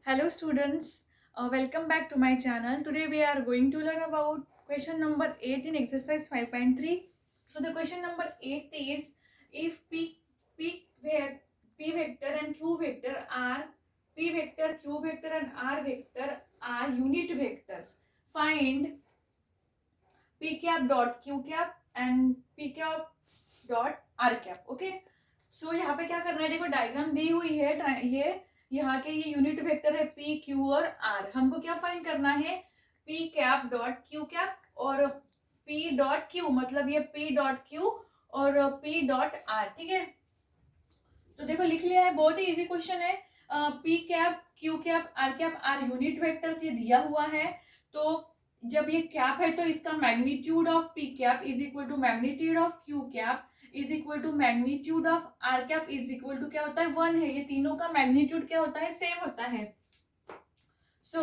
Hello students, welcome back to my channel. Today we are going to learn about question number 8 in exercise 5.3. So the question number 8 is if P vector and Q vector are P vector, Q vector and R vector are unit vectors. Find P cap dot Q cap and P cap dot R cap. Okay so यहाँ पे क्या करना है, देखो diagram दी हुई है, ये यहाँ के ये यूनिट वेक्टर है P Q और R. हमको क्या फाइंड करना है, P cap dot Q cap और P डॉट Q, मतलब ये P डॉट Q और P डॉट R. ठीक है, तो देखो लिख लिया है, बहुत ही इजी क्वेश्चन है. P cap Q cap R cap are unit vectors ये दिया हुआ है. तो जब ये कैप है तो इसका magnitude of P cap is equal to magnitude of Q cap is equal to magnitude of R cap is equal to क्या होता है, 1 है. ये तीनों का मैग्नीट्यूड क्या होता है, सेम होता है. So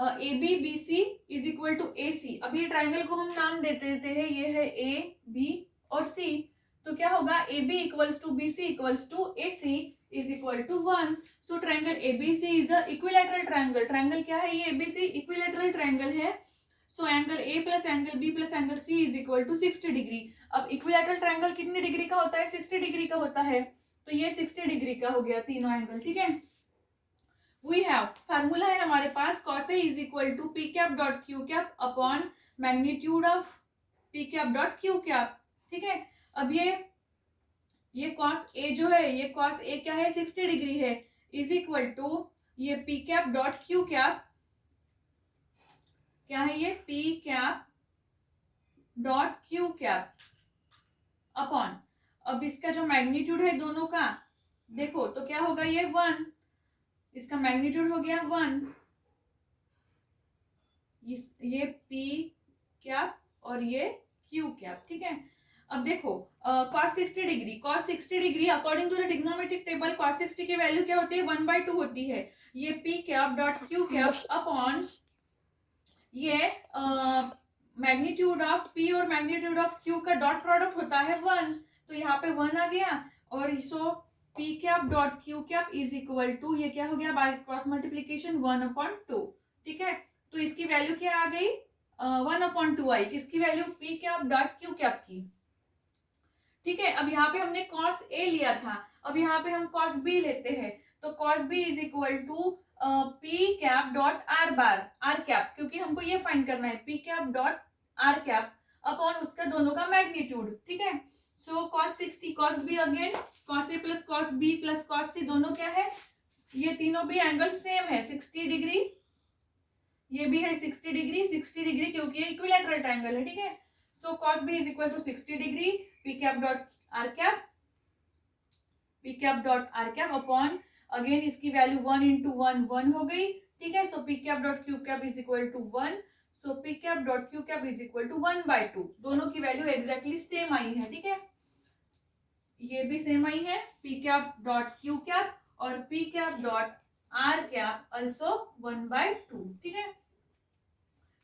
A B B C is equal to A C. अब ये ट्राइंगल को हम नाम देते हैं, ये है ए बी और सी. तो क्या होगा, A B equals to B C equals to A C is equal to 1. So triangle A B C is a equilateral triangle. Triangle क्या है, ये A B C equilateral triangle है. So angle A plus angle B plus angle C is equal to 60 degree. अब equilateral triangle कितनी degree का होता है, 60 degree का होता है. तो ये 60 डिग्री का हो गया तीनों एंगल. ठीक है, वी हैव फार्मूला है हमारे पास, cos A is equal to P cap dot Q cap upon magnitude of P cap dot Q cap. ठीक है, अब ये cos A जो है, ये cos A क्या है, 60 डिग्री है, इज इक्वल टू ये P cap dot Q cap क्या है, ये P cap dot Q cap upon, अब इसका जो मैग्नीट्यूड है दोनों का देखो तो क्या होगा, ये 1, इसका मैग्नीट्यूड हो गया 1, ये पी कैप और ये क्यू कैप. ठीक है, अब देखो cos 60 degree, cos 60 degree according to the trigonometric table cos 60 की वैल्यू क्या होती है, 1/2 होती है. ये P cap dot Q cap upon ये मैग्नीट्यूड ऑफ पी और मैग्नीट्यूड ऑफ क्यू का डॉट प्रोडक्ट होता है 1. तो यहाँ पे 1 आ गया और so P cap dot Q cap is equal to ये क्या हो गया, बाय क्रॉस मल्टीप्लीकेशन 1/2. ठीक है, तो इसकी वैल्यू क्या आ गई, 1/2 आई. किसकी value, P cap dot Q cap की. ठीक है, अब यहाँ पे हमने cos A लिया था, अब यहाँ पे हम cos B लेते हैं. तो cos B is equal to P cap dot R bar R cap, क्योंकि हमको ये फाइंड करना है P cap dot R cap upon उसका दोनों का मैग्नीट्यूड. ठीक है, so cos 60 cos B again cos A plus cos B plus cos C दोनों क्या है, ये तीनों भी एंगल सेम है, 60 डिग्री, ये भी है 60 डिग्री, 60 डिग्री क्योंकि ये इक्विलैटरल ट्रायंगल है. ठीक है, so cos B is equal to 60 degree P cap dot R cap, P cap dot R cap upon again इसकी वैल्यू 1 इंटू 1 1 हो गई. ठीक है, so P cap dot Q cap is equal to 1. So P cap dot Q cap is equal to 1/2. दोनों की value exactly same आई है. ठीक है, ये भी सेम आई है, P cap dot Q cap और P cap dot R cap also 1/2. ठीक है,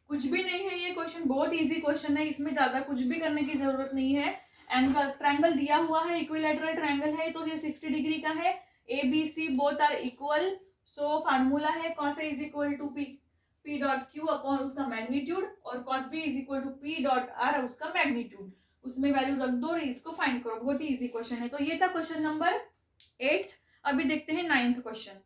कुछ भी नहीं है, ये क्वेश्चन बहुत इजी क्वेश्चन है, इसमें ज्यादा कुछ भी करने की जरूरत नहीं है. एंगल ट्रायंगल दिया हुआ है, इक्विलैटरल ट्रायंगल है, तो ये 60 डिग्री का है. A B C both are equal. So formula है cos A is equal to P dot Q upon उसका मैग्नीट्यूड और cos B is equal to P dot R उसका मैग्नीट्यूड. उसमें वैल्यू रख दो और इसको फाइंड करो. बहुत ही इजी क्वेश्चन है. तो ये था क्वेश्चन नंबर 8. अभी देखते हैं 9th question.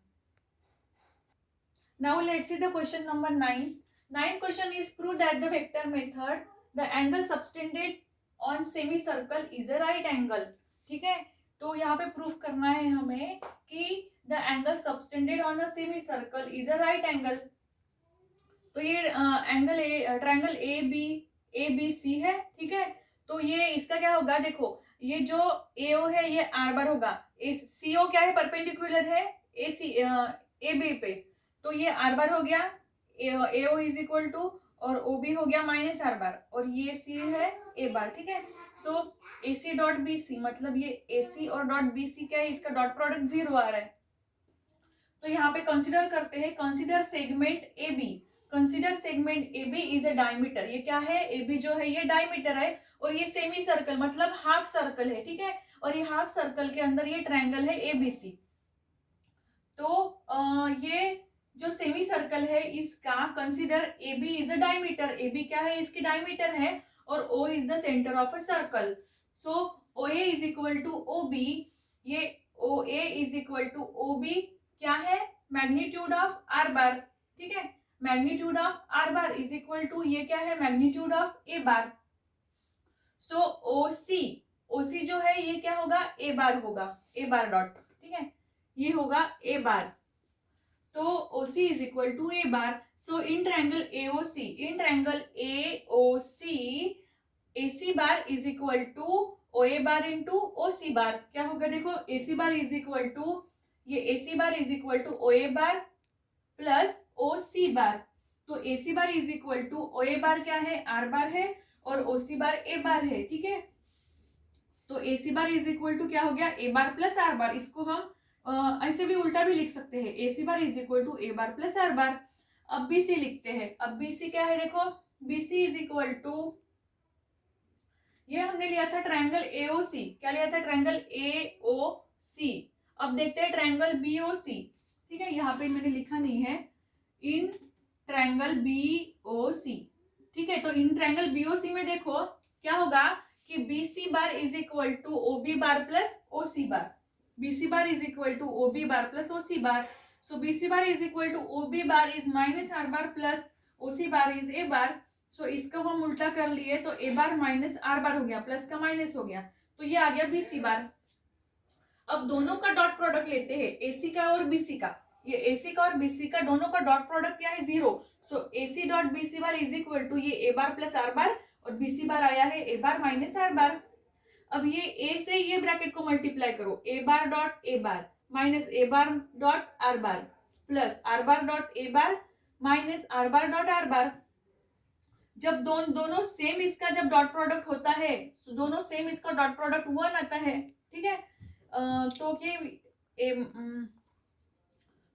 Now let's see the question number 9. Ninth question is prove that the vector method the angle subtended on semicircle is a right angle. ठीक है, तो यहाँ पे प्रूफ करना है हमें कि the angle subtended on a semicircle is a right angle. तो ये angle triangle A B C है. ठीक है, तो ये इसका क्या होगा, देखो ये जो AO है ये आर बार होगा, CO क्या है, परपेंडिकुलर है ए बी पे, तो ये आर बार हो गया, AO इज इक्वल टू और OB हो गया माइनस आर बार और ये C है ए बार. ठीक है, सो AC डॉट BC मतलब ये AC और डॉट BC क्या है, इसका डॉट प्रोडक्ट 0 आ रहा है. तो यहाँ पे कंसीडर करते हैं, consider segment AB. Consider segment AB is a diameter. ये क्या है, AB जो है ये डायमीटर है और ये सेमी सर्कल मतलब हाफ सर्कल है. ठीक है, और ये हाफ सर्कल के अंदर ये ट्रायंगल है ABC. तो ये जो सर्कल है इसका consider A B is a diameter, A B क्या है, इसकी डायमीटर है, और O is the centre of a circle. So O A is equal to O B, ये O A is equal to O B क्या है, magnitude of R bar. ठीक है, magnitude of R bar is equal to ये क्या है, magnitude of A bar. सो ओ सी जो है ये क्या होगा, ए बार होगा, ए बार डॉट. ठीक है, ये होगा ए बार. तो OC is equal to A bar. So in triangle AOC, in triangle AOC AC bar is equal to OA bar into OC bar. क्या होगा देखो, AC bar is equal to ये AC bar is equal to OA bar plus OC bar. तो AC bar is equal to OA bar क्या है, R बार है, और OC bar A बार है. ठीक है, तो AC bar is equal to क्या हो गया, A bar plus R bar. इसको हम ऐसे भी उल्टा भी लिख सकते हैं, AC bar is equal to A bar plus R bar. अब BC लिखते हैं. अब BC क्या है देखो, BC इज इक्वल टू, ये हमने लिया था ट्रायंगल AOC. क्या लिया था, ट्रायंगल AOC. अब देखते हैं ट्रायंगल BOC. ठीक है, यहाँ पे मैंने लिखा नहीं है, इन ट्रायंगल BOC. ठीक है, तो इन ट्रायंगल BOC में देखो क्या होगा कि BC bar is equal to OB bar plus OC bar. BC bar is equal to OB bar plus OC bar. So BC bar is equal to OB bar is minus R bar plus OC bar is A bar. So इसको हम उल्टा कर लिए तो A bar minus R bar हो गया, plus का minus हो गया, तो ये आ गया BC bar. अब दोनों का डॉट प्रोडक्ट लेते हैं, AC का और BC का. ये AC का और BC का दोनों का डॉट प्रोडक्ट क्या है, 0. So AC dot BC bar is equal to ये A bar plus R bar, और BC bar आया है A bar minus R bar. अब ये A से ये ब्रैकेट को मल्टीप्लाई करो, A bar dot A bar minus A bar dot R bar plus R bar dot A bar minus R bar dot R बार. जब दोनों सेम इसका जब डॉट प्रोडक्ट होता है, दोनों सेम इसका डॉट प्रोडक्ट 1 आता है. ठीक है,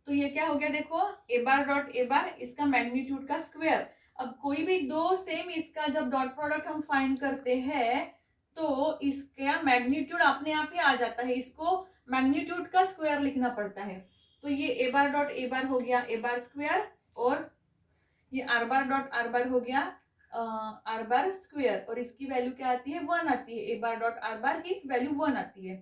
तो ये क्या हो गया देखो, A बार डॉट A बार इसका मैग्नीट्यूड का स्क्वायर. अब कोई भी दो सेम इसका जब डॉट प्रोडक्ट हम फाइंड करते हैं तो इसका मैग्नीट्यूड अपने आप ही आ जाता है, इसको मैग्नीट्यूड का स्क्वायर लिखना पड़ता है. तो ये A बार डॉट A बार हो गया A बार स्क्वायर, और ये R बार डॉट R बार हो गया R बार स्क्वायर, और इसकी वैल्यू क्या आती है, 1 आती है. A बार डॉट R बार की वैल्यू 1 आती है,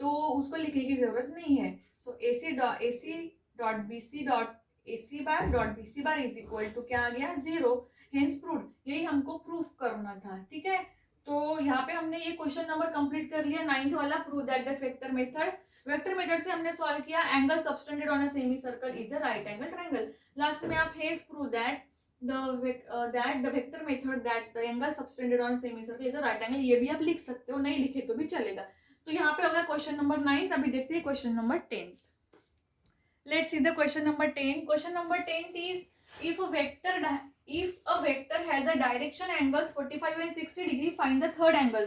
तो उसको लिखने की जरूरत नहीं है. So AC dot BC dot AC bar dot BC bar is equal to क्या आ गया, 0. Hence proved. यही हमको प्रूफ करना था. ठीक है, तो यहाँ पे हमने ये क्वेश्चन नंबर कंप्लीट कर लिया, 9th वाला. Prove that the vector method. Vector method से हमने सॉल्व किया angle subtended on a semi circle is a right angle triangle. Last में आप hedge prove that the vector method that the angle subtended on semi circle is a right angle. ये भी आप लिख सकते हो, नहीं लिखे तो भी चलेगा. तो यहाँ पे होगा क्वेश्चन नंबर 9. अभी देखते हैं question number 10. Let's see the question number 10. Question number 10 is if a vector has a direction angles 45 and 60 degree, find the third angle.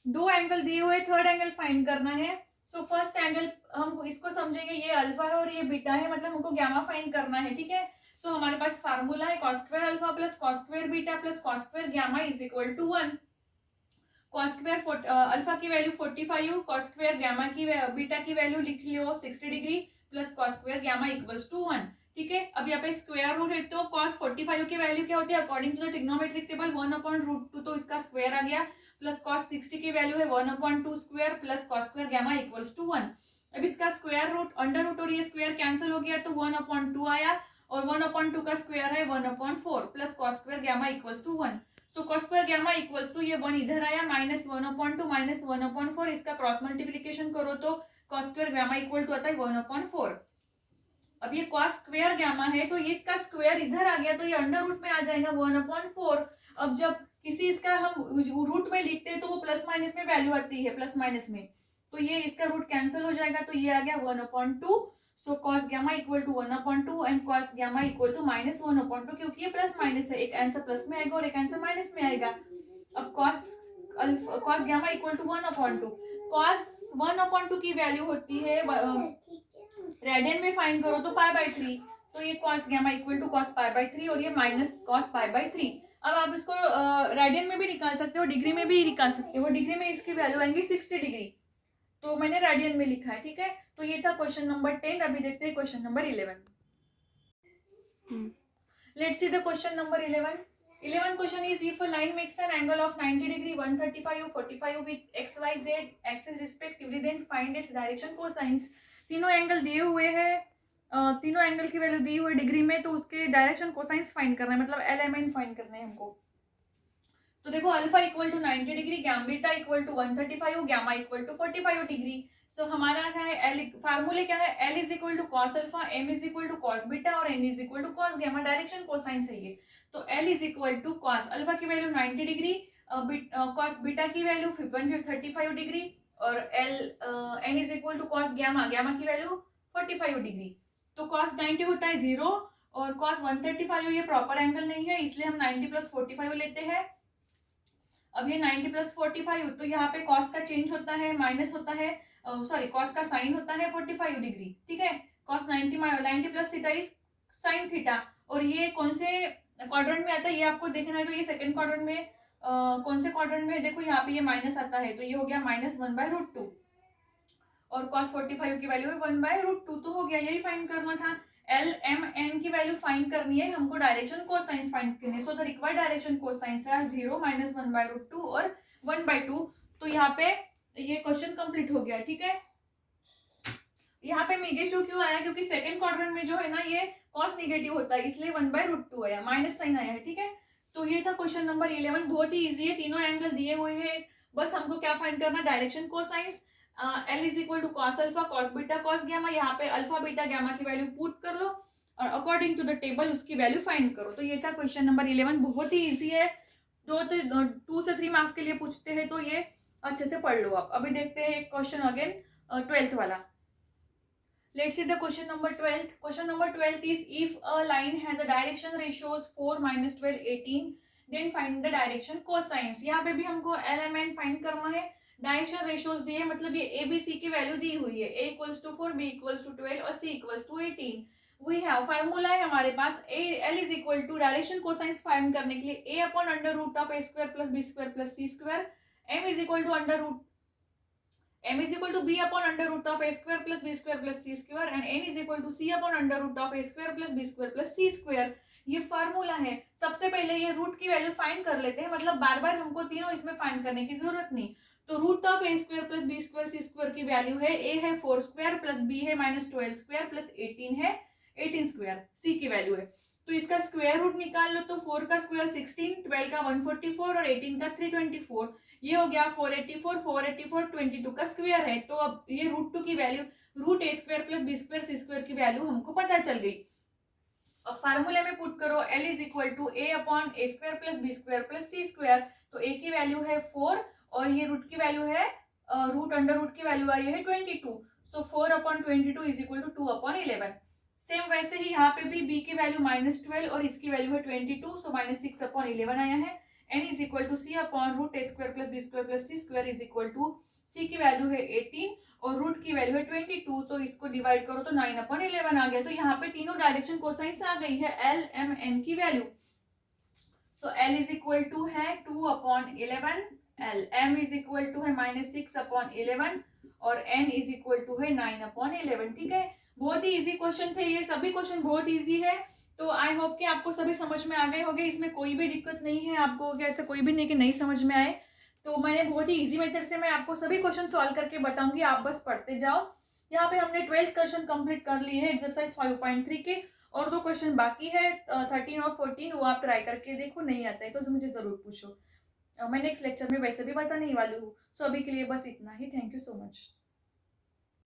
दो एंगल दिए हुए, थर्ड एंगल फाइंड करना है. सो फर्स्ट एंगल हम इसको समझेंगे, ये अल्फा है और ये बीटा है, मतलब हमको गैमा फाइंड करना है. ठीक है, सो हमारे पास फार्मूला है cos square alpha plus cos square beta plus cos square gamma is equal to 1. cos square alpha की वैल्यू 45, cos स्क्वायर गैमा की बीटा की वैल्यू लिख लियो 60 degree plus cos square gamma equals to 1. ठीक है, अब यहाँ पे स्क्वायर रूट है तो cos 45 की वैल्यू क्या होती है, according to the trigonometric table 1/√2, तो इसका स्क्वायर आ गया, प्लस cos 60 की वैल्यू है 1/2 square plus cos square gamma equals to 1. अब इसका स्क्वायर रूट, अंडर रूट और ये स्क्वायर कैंसिल हो गया तो 1/2 आया, और 1/2 का स्क्वायर है 1/4 plus cos square gamma equals to 1. So cos square gamma equals to ये 1 इधर आया, माइनस 1/2 माइनस 1/4, इसका क्रॉस मल्टीप्लीकेशन करो तो cos square gamma equal to आता है 1/4. अब ये cos स्क्वायर गैमा है तो ये इसका स्क्वायर इधर आ गया तो ये अंडर रूट में आ जाएगा 1/4. अब जब किसी इसका हम रूट में लिखते हैं तो वो प्लस माइनस में वैल्यू आती है, प्लस माइनस में, तो ये इसका रूट कैंसिल हो जाएगा तो ये आ गया 1/2. So cos gamma equal to 1/2 and cos gamma equal to minus 1/2, क्योंकि ये प्लस माइनस है, एक आंसर प्लस में आएगा और एक आंसर माइनस में आएगा. अब cos gamma equal to 1/2. cos 1/2 की वैल्यू होती है रेडियन में फाइंड करो तो π/3, तो ये cos gamma equal to cos π/3 और ये माइनस cos π/3. अब आप इसको रेडियन में भी निकाल सकते हो, डिग्री में भी निकाल सकते हो. डिग्री में इसकी वैल्यू आएंगी 60 डिग्री, तो मैंने रेडियन में लिखा है. ठीक है, तो ये था क्वेश्चन नंबर 10. अभी देखते हैं question number 11. Let's see the question number 11. 11 question is, if a line makes an angle of 90 degree, 135 or 45 with x, y, z axis respectively, then find its direction cosines. तीनों angle दिए हुए हैं, तीनों angle की value दी हुई degree में, तो उसके डायरेक्शन कोसाइंस फाइंड करना है, मतलब एलएमएन फाइंड करना है हमको. तो देखो alpha equal to 90 degree, beta equal to 135, gamma equal to 45 degree. So हमारा क्या है, एल फार्मूले क्या है, L is equal to cos alpha, M is equal to cos beta और N is equal to cos gamma. Direction cosine है ये. तो L is equal to cos alpha की वैल्यू 90 डिग्री, कॉस बीटा की value 135 degree और N is equal to cos gamma, gamma की value 45 degree. तो cos 90 होता है 0 और कॉस 135 ये प्रॉपर एंगल नहीं है, इसलिए हम 90 प्लस 45 लेते हैं. अब ये 90 प्लस 45, तो यहाँ पे कॉस का चेंज होता है, माइनस होता है, सॉरी कॉस का साइन होता है 45 डिग्री. ठीक है, cos 90 plus theta is sine theta. और ये कौन से क्वाड्रेंट में आता है ये आपको देखना है. तो ये सेकंड क्वाड्रेंट में, कौन से क्वाड्रेंट में, देखो यहाँ पे ये माइनस आता है, तो ये हो गया -1/√2 और cos 45 की वैल्यू है 1/√2. तो हो गया, यही फाइंड करना था. एल एम एन की वैल्यू फाइंड करनी है हमको, डायरेक्शन कोसाइंस फाइंड करनी है. So the required direction cosines है 0, -1/√2 और 1/2. तो यहाँ पे ये क्वेश्चन कंप्लीट हो गया. ठीक है, यहाँ पे -2 क्यों आया, क्योंकि सेकंड क्वाड्रेंट में जो है ना ये cos नेगेटिव होता है, इसलिए 1/√2 आया, माइनस साइन आया है. ठीक है, तो ये था क्वेश्चन नंबर 11. बहुत ही इजी है, तीनों एंगल दिए हुए हैं, बस हमको क्या फाइंड करना, direction cosines. L is equal to cos alpha, cos beta, cos gamma. यहाँ पे अल्फा बीटा गामा की वैल्यू पुट कर लो और अकॉर्डिंग टू द टेबल उसकी वैल्यू फाइंड करो. तो ये था क्वेश्चन नंबर 11. बहुत ही इजी है, 2 से 3 मार्क्स के लिए पूछते हैं, तो ये अच्छे से पढ़ लो आप. अभी देखते हैं एक क्वेश्चन अगेन 12th वाला. Let's see the question number 12th. Question number 12th is, if a line has a direction ratios 4, -12, 18, then find the direction cosines. यहाँ पे भी हमको एलिमेंट फाइंड करना है. डायरेक्शन रेशियोज दिए, मतलब ये ए बी सी की वैल्यू दी हुई है, a equals to 4, b equals to 12 और c equals to 18. We have formula है हमारे पास, L is equal to direction cosines find करने के लिए a upon under root of a square plus b square plus c square. m is equal to under root m is equal to b upon under root of a square plus b square plus c square and n is equal to c upon under root of a square plus b square plus c square. ये formula है. सबसे पहले ये root की value find कर लेते हैं, मतलब बार बार हमको तीनों इसमें फाइंड करने की जरूरत नहीं. तो root of A square plus B square C square की वैल्यू है, a है 4 स्क्वायर प्लस b है -12 स्क्वायर प्लस 18 है 18 स्क्वायर, c की वैल्यू है. तो इसका स्क्वायर रूट निकाल लो, तो 4 का स्क्वायर 16, 12 का 144 और 18 का 324. ये हो गया 484, 484 22 का स्क्वायर है. तो अब ये √2 की value, root A square plus B square C square की वैल्यू हमको पता चल गई. अब फार्मूले में पुट करो, L is equal to A upon A square plus B square plus C square. तो ए की वैल्यू है 4 और ये रूट की वैल्यू है, रूट अंडर रूट की वैल्यू आई है 22. So 4 upon 22 is equal to 2 upon 11. Same वैसे ही यहाँ पे भी b की वैल्यू -12 और इसकी वैल्यू है 22, सो -6 अपॉन 11 आया है. n is equal to c upon root A square plus B square plus C square is equal to c की वैल्यू है 18 और रूट की वैल्यू है 22, तो इसको डिवाइड करो तो 9 अपॉन 11 आ गया. तो यहाँ पे तीनों डायरेक्शन कोसाइंस आ गई है, एल एम एन की value. So L is equal to है 2 upon 11, L M is equal to है -6 अपॉन 11 और n इज इक्वल टू है 9 अपॉन 11. ठीक है, बहुत ही इजी क्वेश्चन थे ये, सभी क्वेश्चन बहुत इजी है. तो आई होप कि आपको सभी समझ में आ गए होंगे, इसमें कोई भी दिक्कत नहीं है आपको, ऐसा कोई भी नहीं कि नहीं समझ में आए. तो मैंने बहुत ही इजी मेथड से मैं आपको सभी क्वेश्चन सॉल्व करके बताऊंगी, आप बस पढ़ते जाओ. यहाँ पे हमने 12th क्वेश्चन कंप्लीट कर लिए हैं एक्सरसाइज 5.3 के, और 2 क्वेश्चन बाकी है 13 और 14, वो आप ट्राई करके देखो, नहीं आता है तो मुझे जरूर पूछो. मैं नेक्स्ट लेक्चर में वैसे भी बताने ही वाली हूँ. सो अभी के लिए बस इतना ही. Thank you so much.